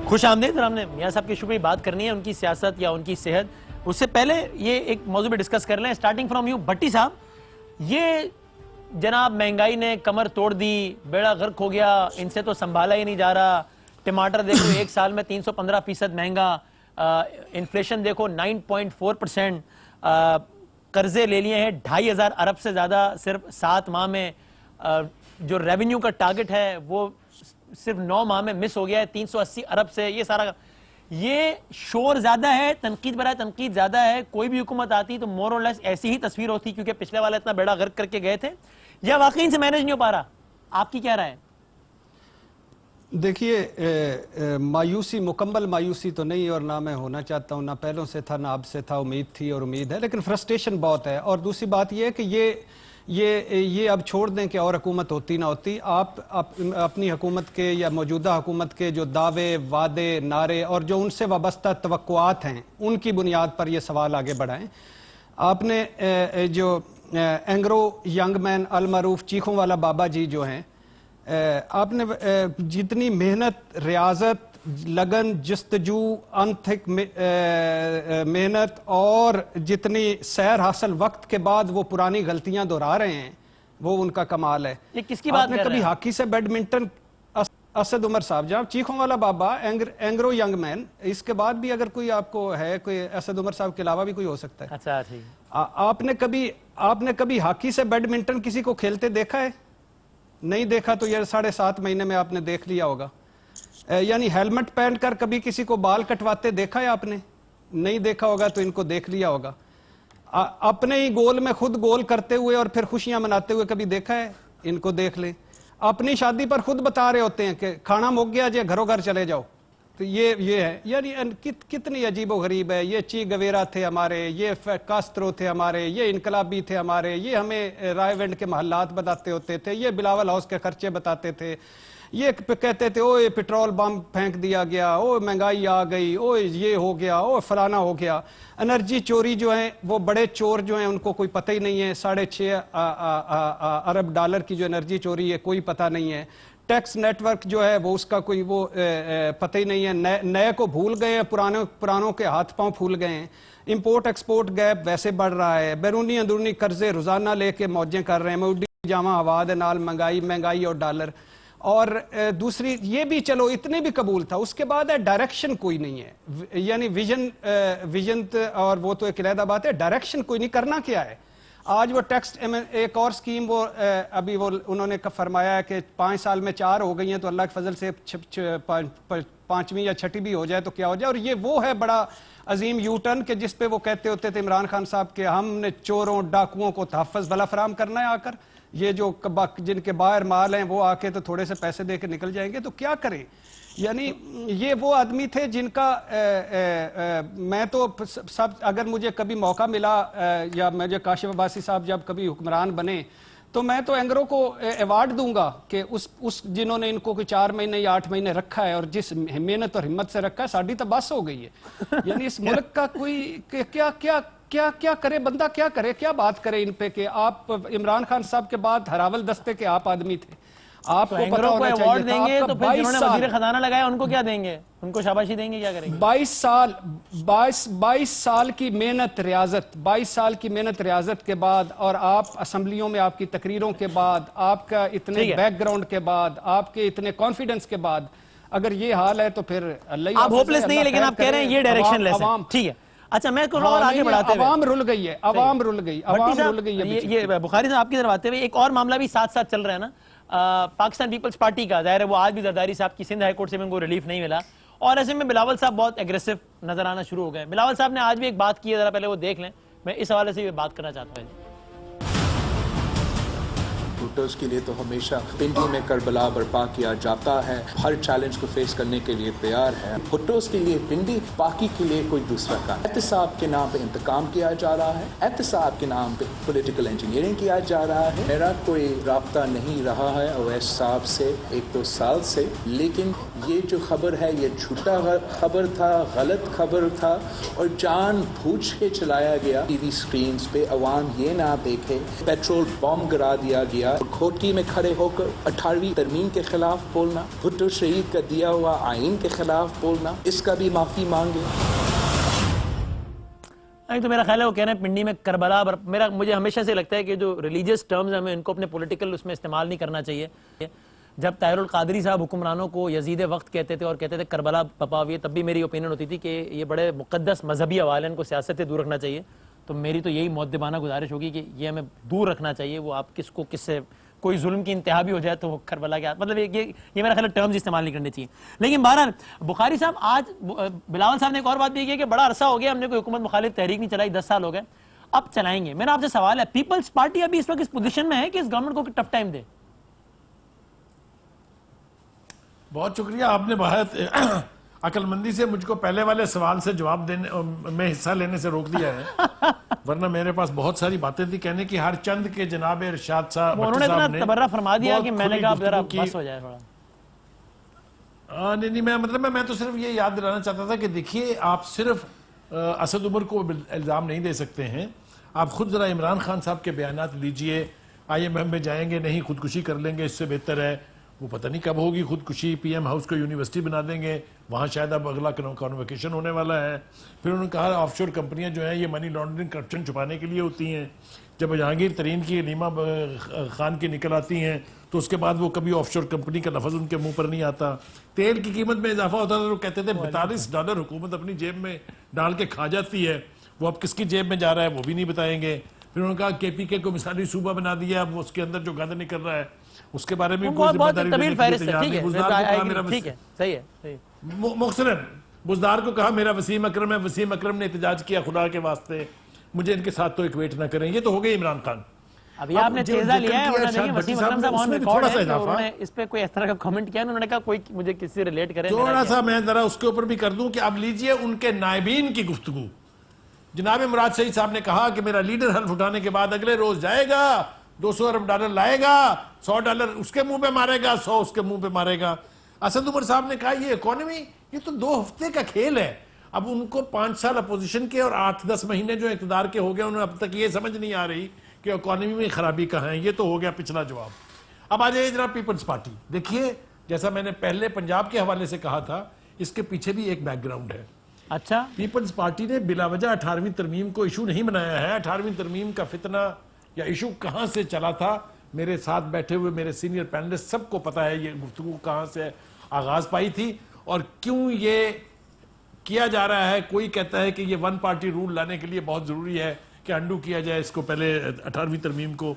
खुश आमदीद। हमने मियाँ साहब के शुक्र की बात करनी है, उनकी सियासत या उनकी सेहत। उससे पहले ये एक मौजू पे डिस्कस कर लें, स्टार्टिंग फ्रॉम यू भट्टी साहब। ये जनाब महंगाई ने कमर तोड़ दी, बेड़ा गर्क हो गया, इनसे तो संभाला ही नहीं जा रहा। टमाटर देखो एक साल में 315% महंगा, इन्फ्लेशन देखो 9.4%, कर्जे ले लिए हैं 2,500 अरब से ज़्यादा सिर्फ 7 माह में। जो रेवेन्यू का टारगेट है वो सिर्फ 9 माह में मिस हो गया है 380 अरब से। ये सारा ये शोर ज्यादा है, तनकीद बराए तनकीद ज्यादा है। कोई भी हुकूमत आती तो मोर और लेस ऐसी ही तस्वीर होती, क्योंकि पिछले वाला इतना बेड़ा गर्क करके गए थे, या वाकई से मैनेज नहीं हो पा रहा। आपकी क्या राय है? देखिए, मायूसी, मुकम्मल मायूसी तो नहीं, और ना मैं होना चाहता हूँ, ना पहलों से था ना अब से था। उम्मीद थी और उम्मीद है, लेकिन फ्रस्ट्रेशन बहुत है। और दूसरी बात यह है कि ये अब छोड़ दें कि और हुकूमत होती ना होती। आप अपनी हुकूमत के या मौजूदा हुकूमत के जो दावे, वादे, नारे और जो उनसे वाबस्ता तवक्कुआत हैं, उनकी बुनियाद पर यह सवाल आगे बढ़ाएं। आपने जो एंग्रो यंग मैन अल मारूफ चीखों वाला बाबा जी जो हैं, आपने जितनी मेहनत, रियाजत, लगन, जस्तजू, अनथिक मेहनत और जितनी सैर हासिल वक्त के बाद वो पुरानी गलतियां दोहरा रहे हैं, वो उनका कमाल है। ये किसकी बात आपने कभी हॉकी से बैडमिंटन, असद उमर साहब, जनाब चीखों वाला बाबा, एंग्रो यंग मैन, इसके बाद भी अगर कोई आपको है, कोई असद उमर साहब के अलावा भी कोई हो सकता है। अच्छा ठीक। आपने कभी हॉकी से बैडमिंटन किसी को खेलते देखा है? नहीं देखा तो यार 7.5 महीने में आपने देख लिया होगा। यानी हेलमेट पहनकर कभी किसी को बाल कटवाते देखा है आपने? नहीं देखा होगा तो इनको देख लिया होगा। अपने ही गोल में खुद गोल करते हुए और फिर खुशियां मनाते हुए कभी देखा है? इनको देख लें। अपनी शादी पर खुद बता रहे होते हैं कि खाना मुक गया जे, घरों घर चले जाओ। तो ये है यानी कितनी अजीबो गरीब है। ये ची गवेरा थे हमारे, ये कास्त्रो थे हमारे, ये इनकलाबी थे हमारे, ये हमें रायवेंड के महल्लात बताते होते थे, ये बिलावल हाउस के खर्चे बताते थे, ये कहते थे ओ ये पेट्रोल बम फेंक दिया गया, ओ महंगाई आ गई, ओ ये हो गया, ओ फलाना हो गया। एनर्जी चोरी जो है, वो बड़े चोर जो हैं उनको कोई पता ही नहीं है। 6.5 अरब डॉलर की जो एनर्जी चोरी है, कोई पता नहीं है। टैक्स नेटवर्क जो है वो उसका कोई वो पता ही नहीं है। नए को भूल गए हैं, पुरानों के हाथ पांव फूल गए हैं। इंपोर्ट एक्सपोर्ट गैप वैसे बढ़ रहा है। बैरूनी अंदरूनी कर्जे रोजाना लेके मौजें कर रहे हैं। मोदी जामा हवा दे नाल महंगाई और डॉलर। और दूसरी ये भी चलो इतने भी कबूल था, उसके बाद है डायरेक्शन कोई नहीं है। यानी विजन और वो तो एक अलग बात है, डायरेक्शन कोई नहीं, करना क्या है। आज वो टैक्स एक और स्कीम वो अभी वो उन्होंने फरमाया है कि 5 साल में 4 हो गई हैं, तो अल्लाह के फजल से 5वीं या 6वीं भी हो जाए तो क्या हो जाए। और ये वो है बड़ा अजीम यू टर्न के जिस पे वो कहते होते थे इमरान खान साहब के, हमने चोरों डाकुओं को तहफ़्फ़ुज़ भला फराम करना है। आकर ये जो जिनके बाहर माल हैं वो आके तो थोड़े से पैसे दे के निकल जाएंगे, तो क्या करें। यानी ये वो आदमी थे जिनका मैं तो सब, अगर मुझे कभी मौका मिला या मुझे काशिफ अब्बासी साहब जब कभी हुक्मरान बने, तो मैं तो एंग्रो को अवार्ड दूंगा कि उस जिन्होंने इनको कोई 4 महीने या 8 महीने रखा है, और जिस मेहनत और हिम्मत से रखा है, साड़ी तो बस हो गई है। यानी इस मुल्क का कोई क्या क्या क्या क्या करे बंदा, क्या करे, क्या बात करे इन पे कि आप इमरान खान साहब के बाद हरावल दस्ते के आप आदमी थे। आपको तो पता होना चाहिए था। देंगे तो फिर जिन्होंने वजीर खजाना लगाया उनको क्या देंगे? उनको शाबाशी देंगे, क्या करेंगे? 22 साल की मेहनत रियाजत, 22 साल की मेहनत रियाजत के बाद, और आप असम्बलियों में आपकी तकरीरों के बाद, आपका इतने बैकग्राउंड के बाद, आपके इतने कॉन्फिडेंस के बाद अगर ये हाल है तो फिर अल्लाह। आप होपलेस नहीं है, लेकिन आप कह रहे हैं ये डायरेक्शन लेस है। ठीक है, अच्छा मैं को और आगे बढ़ाते हुए, अवाम रुल गई है, अवाम रुल गई है। ये बुखारी साहब आपकी तरफ आते हुए एक और मामला भी साथ साथ चल रहा है ना, पाकिस्तान पीपल्स पार्टी का। जाहिर है वो आज भी जरदारी साहब की सिंध हाईकोर्ट से उनको रिलीफ नहीं मिला, और ऐसे में बिलावल साहब बहुत एग्रेसिव नजर आना शुरू हो गए। बिलावल साहब ने आज भी एक बात की है, जरा पहले वो देख लें। मैं इस हवाले से भी बात करना चाहता हूँ। भुट्टोस के लिए तो हमेशा पिंडी में करबला बर्पा किया जाता है, हर चैलेंज को फेस करने के लिए तैयार है। भुट्टोस के लिए पिंडी, बाकी के लिए कोई दूसरा काम। एहतसाब के नाम पे इंतकाम किया जा रहा है, एहतसाब के नाम पे पॉलिटिकल इंजीनियरिंग किया जा रहा है। मेरा कोई राब्ता नहीं रहा है अवैस साहब से 1-2 साल से, लेकिन ये जो खबर है ये झूठा खबर था, गलत खबर था, और जानबूझ के चलाया गया टीवी स्क्रीन पे। अवाम ये ना देखे पेट्रोल बम गिरा दिया गया, खोटी में खड़े होकर 18वीं तरमीम के खिलाफ बोलना, भुट्टो शहीद का दिया हुआ आइन के खिलाफ बोलना, इसका भी माफी मांगे। तो मेरा ख्याल है वो कह रहे हैं पिंडी में करबला, मुझे हमेशा से लगता है कि जो रिलीजियस टर्म्स हमें इनको अपने पॉलिटिकल उसमें इस्तेमाल नहीं करना चाहिए। जब ताहिरुल कादरी साहब हुक्मरानों को यजीद वक्त कहते थे और कहते थे करबला पपा हुई, तब भी मेरी ओपिनियन होती थी कि ये बड़े मुकद्दस मजहबी हवाले, इनको सियासत से दूर रखना चाहिए। तो मेरी तो यही मुअद्दिबाना गुजारिश होगी कि ये हमें दूर रखना चाहिए। वो आप किसको किससे कोई जुल्म की इंतहा भी हो जाए तो वो करबला के मतलब ये मेरा ख्याल टर्म्स इस्तेमाल नहीं करने चाहिए। लेकिन बहरहाल बुखारी साहब, आज बिलावल साहब ने एक और बात भी की कि बड़ा अरसा हो गया हमने कोई हुकूमत मुखालिफ तहरीक नहीं चलाई, 10 साल हो गए, अब चलाएंगे। मेरा आपसे सवाल है, पीपल्स पार्टी अभी इस वक्त इस पोजीशन में है कि इस गवर्नमेंट को टफ टाइम दे? बहुत शुक्रिया, आपने बहुत अकलमंदी से मुझको पहले वाले सवाल से जवाब देने में हिस्सा लेने से रोक दिया है, वरना मेरे पास बहुत सारी बातें थी कहने की। हर चंद के जनाब इरशाद साहब उन्होंने इतना तबर्रा फरमा दिया कि मैंने कहा जरा बस हो जाए थोड़ा। नहीं, मैं तो सिर्फ ये याद दिलाना चाहता था कि देखिए, आप सिर्फ असद उमर को इल्जाम नहीं दे सकते हैं। आप खुद जरा इमरान खान साहब के बयानात लीजिए, IMF में जाएंगे नहीं, खुदकुशी कर लेंगे, इससे बेहतर है वो पता नहीं कब होगी खुदकुशी, PM हाउस को यूनिवर्सिटी बना देंगे, वहाँ शायद अब अगला कॉन्वोकेशन होने वाला है। फिर उन्होंने कहा ऑफशोर कंपनियां जो हैं ये मनी लॉन्ड्रिंग करप्शन छुपाने के लिए होती हैं। जब जहांगीर तरीन की नीमा खान की निकल आती हैं तो उसके बाद वो कभी ऑफशोर कंपनी का लफ्ज़ उनके मुंह पर नहीं आता। तेल की कीमत में इजाफा होता था तो कहते थे $42 हुकूमत अपनी जेब में डाल के खा जाती है, वो अब किसकी जेब में जा रहा है वो भी नहीं बताएंगे। फिर उन्होंने कहा KPK को मिसाली सूबा बना दिया, अब उसके अंदर जो गंद निकल रहा है उसके बारे में कोई जिम्मेदारी लेने के लिए तैयार नहीं। मुखसरन बुज़दार को कहा मेरा वसीम अकरम है, वसीम अकरम ने एहतजाज किया खुदा के वास्ते मुझे इनके साथ तो इक्वेट ना करें। ये तो हो गए इमरान खान। अभी आपने तेजा लिया है, वसीम अकरम साहब ऑन रिकॉर्ड है, उन्होंने इस पे कोई इस तरह का कमेंट किया, उन्होंने कहा कोई मुझे किसी रिलेट करे। थोड़ा सा मैं जरा उसके ऊपर भी कर दूं कि अब लीजिए उनके नायबीन की गुफ्तगू। जनाब मुराद शहीद साहब ने कहा कि मेरा लीडर हल्फ उठाने के बाद अगले रोज जाएगा, $200 अरब लाएगा, $100 उसके मुंह पे मारेगा, 100 उसके मुंह पे मारेगा। असद उमर साहब ने कहा ये इकोनॉमी ये तो 2 हफ्ते का खेल है। अब उनको 5 साल अपोजिशन के और 8-10 महीने जो इक़्तिदार के हो गए, उन्हें अब तक ये समझ नहीं आ रही कि इकोनॉमी में खराबी कहाँ है। ये तो हो गया पिछला जवाब। अब आ जाइए जनाब पीपल्स पार्टी। देखिए, जैसा मैंने पहले पंजाब के हवाले से कहा था, इसके पीछे भी एक बैकग्राउंड है। अच्छा, पीपल्स पार्टी ने बिलावजह 18वीं तरमीम को इशू नहीं बनाया है। 18वीं तरमीम का फितना या इशू कहां से चला था, मेरे साथ बैठे हुए मेरे सीनियर पैनलिस्ट सबको पता है। ये गुफ्तगू कहां से आगाज पाई थी और क्यों ये किया जा रहा है। कोई कहता है कि ये 1 पार्टी रूल लाने के लिए बहुत जरूरी है कि अंडू किया जाए इसको, पहले 18वीं तरमीम को।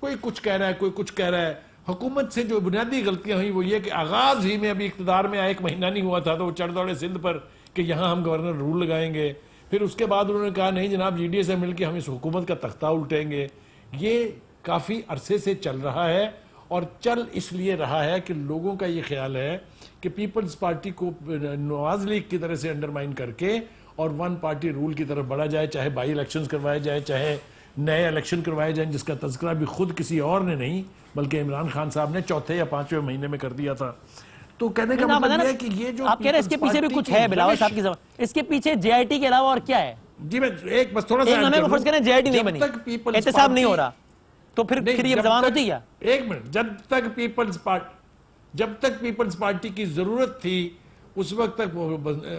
कोई कुछ कह रहा है, कोई कुछ कह रहा है। हुकूमत से जो बुनियादी गलतियां हुई वो ये कि आगाज ही में, अभी इक़्तिदार में 1 महीना नहीं हुआ था तो वो चढ़ दौड़े सिंध पर कि यहाँ हम गवर्नर रूल लगाएंगे। फिर उसके बाद उन्होंने कहा नहीं जनाब GDA से मिलकर हम इस हुकूमत का तख्ता उल्टेंगे। ये काफ़ी अरसे से चल रहा है और चल इसलिए रहा है कि लोगों का ये ख्याल है कि पीपल्स पार्टी को नवाज लीग की तरह से अंडरमाइन करके और 1 पार्टी रूल की तरफ बढ़ा जाए, चाहे बाई इलेक्शंस करवाए जाए, चाहे नए इलेक्शन करवाए जाए, जिसका तज़किरा भी खुद किसी और ने नहीं बल्कि इमरान खान साहब ने 4थे या 5वें महीने में कर दिया था। तो कहने का मतलब है कि ये जो आप कह रहे हैं इसके पीछे भी कुछ है बिलावल साहब की जबान, इसके पीछे JIT के अलावा और क्या है? जी मैं एक बस थोड़ा सा हमें फर्ज करें JIT नहीं बनी, एहतसाब नहीं हो रहा, तो फिर ये जबान होती क्या? एक मिनट, जब तक पीपल्स पार्टी की जरूरत थी उस वक्त तक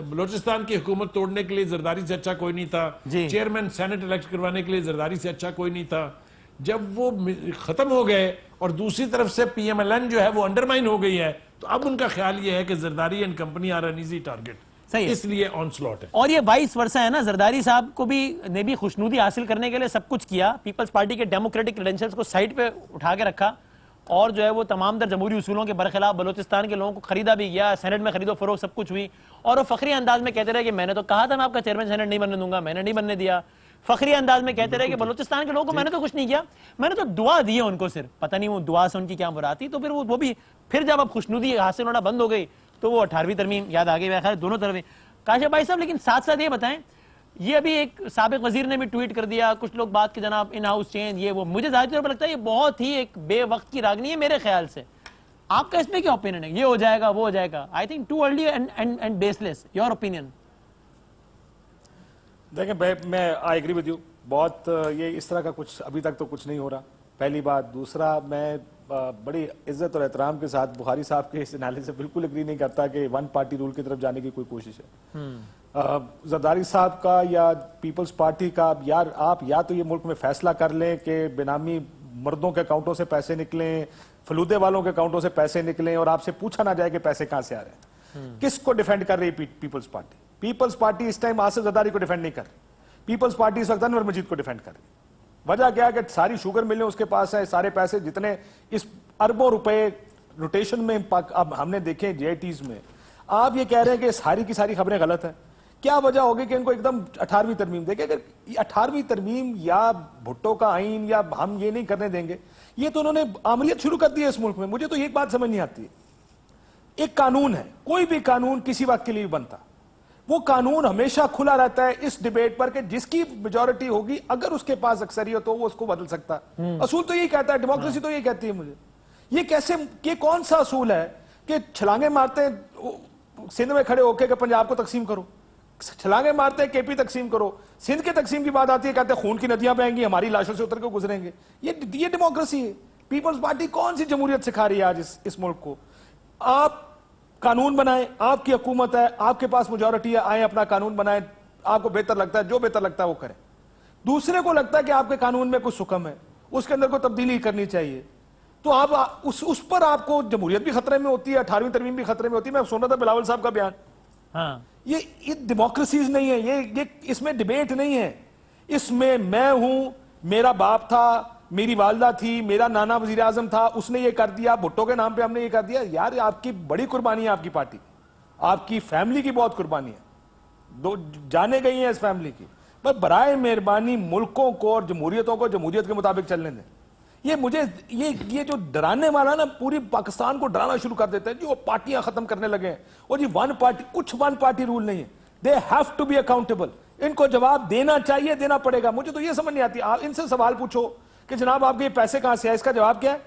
बलोचिस्तान की हुकूमत तोड़ने के लिए जरदारी से अच्छा कोई नहीं था, चेयरमैन सेनेट इलेक्ट करवाने के लिए जरदारी से अच्छा कोई नहीं था। जब वो खत्म हो गए और दूसरी तरफ से PMLN जो है वो अंडरमाइन हो गई है, तो अब उनका ख्याल ये है कि Zardari and company are an easy target, सही है, इसलिए ऑनस्लॉट है। और ये वाइस वर्सा है ना, जरदारी साहब को भी ने भी खुशनुदी हासिल करने के लिए सब कुछ किया, पीपल्स पार्टी के डेमोक्रेटिक क्रेडेंशियल्स को साइड पे उठा के रखा और जो है वो तमाम दर जमहूरी उसूलों के बरखिलाफ बलोचिस्तान के लोगों को खरीदा भी गया, सेनेट में खरीदो फरोख सब कुछ हुई। और वो फखरी अंदाज में कहते रहे कि मैंने तो कहा था मैं आपका चेयरमैन सेनेट नहीं बनने दूंगा, मैंने नहीं बनने दिया। फखरी अंदाज में कहते रहे कि बलोचिस्तान के लोगों को मैंने तो कुछ नहीं किया, मैंने तो दुआ दी है उनको सिर्फ, पता नहीं वो दुआ से उनकी क्या मुराद थी। तो फिर वो भी फिर जब अब खुशनुदी हासिल होना बंद हो गई तो वो 18वीं तरमीम याद आ गई। मेरा ख्याल दोनों तरफ काशिफ भाई साहब, लेकिन साथ साथ ये बताएं, ये अभी एक साबिक वजीर ने भी ट्वीट कर दिया, कुछ लोग बात के जनाब इन हाउस चेंज ये वो, मुझे जाहिर तौर पर लगता है ये बहुत ही एक बेवक्त की रागनी है मेरे ख्याल से। आपका इसमें क्या ओपिनियन है? ये हो जाएगा वो हो जाएगा, I think too early and baseless, your opinion? देखें मैं आई एग्री विद यू, बहुत ये इस तरह का कुछ अभी तक तो कुछ नहीं हो रहा। पहली बात। दूसरा, मैं बड़ी इज्जत और एहतराम के साथ बुखारी साहब के इस एनालिसिस से बिल्कुल एग्री नहीं करता कि वन पार्टी रूल की तरफ जाने की कोई कोशिश है। जरदारी साहब का या पीपल्स पार्टी का, यार आप या तो ये मुल्क में फैसला कर लें कि बेनामी मर्दों के अकाउंटों से पैसे निकलें, फलूदे वालों के अकाउंटों से पैसे निकलें और आपसे पूछा ना जाए कि पैसे कहां से आ रहे हैं। किसको डिफेंड कर रही है पीपल्स पार्टी? पीपल्स पार्टी इस टाइम आसिफ जरदारी को डिफेंड नहीं कर रही। पीपल्स पार्टी इस वक्त अनवर मजीद को डिफेंड कर रही है। वजह क्या है कि सारी शुगर मिलें उसके पास है, सारे पैसे जितने इस अरबों रुपए रोटेशन में अब हमने देखे जेआईटीज में। आप ये कह रहे हैं कि सारी की सारी खबरें गलत हैं। क्या वजह होगी कि इनको एकदम 18वीं तरमीम देंगे? अगर 18वीं तरमीम या भुट्टो का आइन या हम ये नहीं करने देंगे, ये तो उन्होंने आमलियत शुरू कर दी है इस मुल्क में। मुझे तो एक बात समझ नहीं आती, एक कानून है, कोई भी कानून किसी वक्त के लिए बनता, वो कानून हमेशा खुला रहता है इस डिबेट पर कि जिसकी मेजॉरिटी होगी अगर उसके पास अक्सरियत हो वो उसको बदल सकता है। असूल तो यही कहता है, डेमोक्रेसी तो यही कहती है। मुझे ये कैसे, ये कौन सा असूल है कि छलांगे मारते हैं सिंध में खड़े होकर कि पंजाब को तकसीम करो, छलांगे मारते हैं केपी तकसीम करो, सिंध के तकसीम की बात आती है कहते हैं खून की नदियां बहेंगी, हमारी लाशों से उतर के गुजरेंगे। ये डेमोक्रेसी है। पीपल्स पार्टी कौन सी जमहूरियत सिखा रही है आज इस मुल्क को? आप कानून बनाएं, आपकी हुकूमत है, आपके पास मेजॉरिटी है, आए अपना कानून बनाएं, आपको बेहतर लगता है, जो बेहतर लगता है वो करें। दूसरे को लगता है कि आपके कानून में कुछ हुक्म है, उसके अंदर कोई तब्दीली करनी चाहिए, तो आप उस पर आपको जमहूरियत भी खतरे में होती है, 18वीं तरमीम भी खतरे में होती है। मैं सुन रहा था बिलावल साहब का बयान। हाँ, ये डेमोक्रेसीज नहीं है, ये इसमें डिबेट नहीं है। इसमें मैं हूं, मेरा बाप था, मेरी वालदा थी, मेरा नाना वजीर आजम था, उसने ये कर दिया, भुट्टो के नाम पे हमने ये कर दिया। यार आपकी बड़ी कुर्बानी है, आपकी पार्टी, आपकी फैमिली की बहुत कुर्बानी है, दो जाने गई हैं इस फैमिली की। पर बराए मेहरबानी मुल्कों को और जमहूरियतों को जमहूरियत के मुताबिक चलने दें। ये मुझे ये जो डराने वाला ना, पूरी पाकिस्तान को डराना शुरू कर देता है, जो पार्टियां खत्म करने लगे हैं। और ये वन पार्टी, कुछ वन पार्टी रूल नहीं है। They have to be accountable. इनको जवाब देना चाहिए, देना पड़ेगा। मुझे तो ये समझ नहीं आती, आप इनसे सवाल पूछो कि जनाब आपके ये पैसे कहां से आए, इसका जवाब क्या है?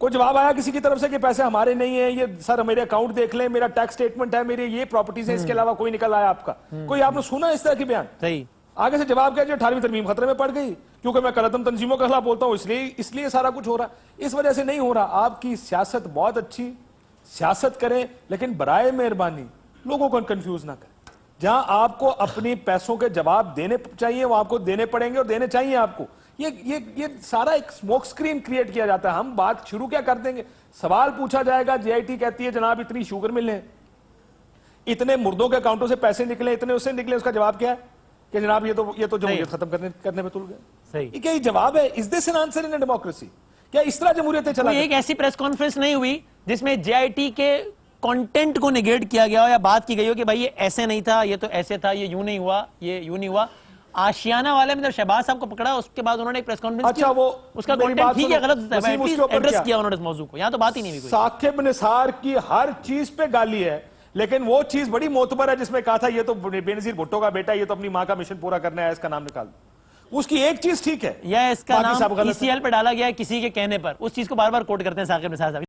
कोई जवाब आया किसी की तरफ से कि पैसे हमारे नहीं है, ये सर मेरे अकाउंट देख लें, मेरा टैक्स स्टेटमेंट है, मेरे ये प्रॉपर्टीज है, इसके अलावा कोई निकल आया आपका? कोई आपने सुना इस तरह के बयान? सही। आगे से जवाब क्या? जो 18वीं तरमीम खतरे में पड़ गई क्योंकि मैं कलतम तंजीमों के खिलाफ बोलता हूं, इसलिए सारा कुछ हो रहा। इस वजह से नहीं हो रहा। आपकी सियासत बहुत अच्छी, सियासत करें, लेकिन बराए मेहरबानी लोगों को कंफ्यूज ना करें। जहां आपको अपने पैसों के जवाब देने चाहिए वो आपको देने पड़ेंगे और देने चाहिए आपको। ये सारा एक स्मोक स्क्रीन क्रिएट किया जाता है। हम बात शुरू क्या कर देंगे, सवाल पूछा जाएगा, जेआईटी कहती है जनाब इतनी शुगर मिले, इतने मुर्दों के अकाउंटों से पैसे निकले, इतने उससे निकले, उसका जवाब क्या है कि जनाब ये तो जमहूरियत खत्म करने में तुल गए। सही। क्या ये जवाब है? Is this an answer in democracy? क्या इस तरह जमहूरियत चला? एक ऐसी प्रेस कॉन्फ्रेंस नहीं हुई जिसमें जेआईटी के कंटेंट को नेगेट किया गया हो या बात की गई हो कि भाई ये ऐसे नहीं था, ये तो ऐसे था, ये यूं नहीं हुआ, ये यूं नहीं हुआ। आशियाना वाले में जब शहबाज साहब को पकड़ा उसके बाद उन्होंने एक प्रेस कॉन्फ्रेंस की। वो उसका कंटेंट ठीक है गलत है, एड्रेस किया उन्होंने इस मौजू को। यहां तो बात ही नहीं हुई। साकिब निसार की हर चीज पे गाली है, लेकिन वो चीज बड़ी मोतबर है जिसमें कहा था ये तो बेनजीर भुट्टो का बेटा, ये तो अपनी मां का मिशन पूरा करने आया, इसका नाम निकाल दो। उसकी एक चीज ठीक है, या इसका नाम ईसीएल पे डाला गया है किसी के कहने पर, उस चीज को बार बार कोट करते हैं साकिब निसार साहब।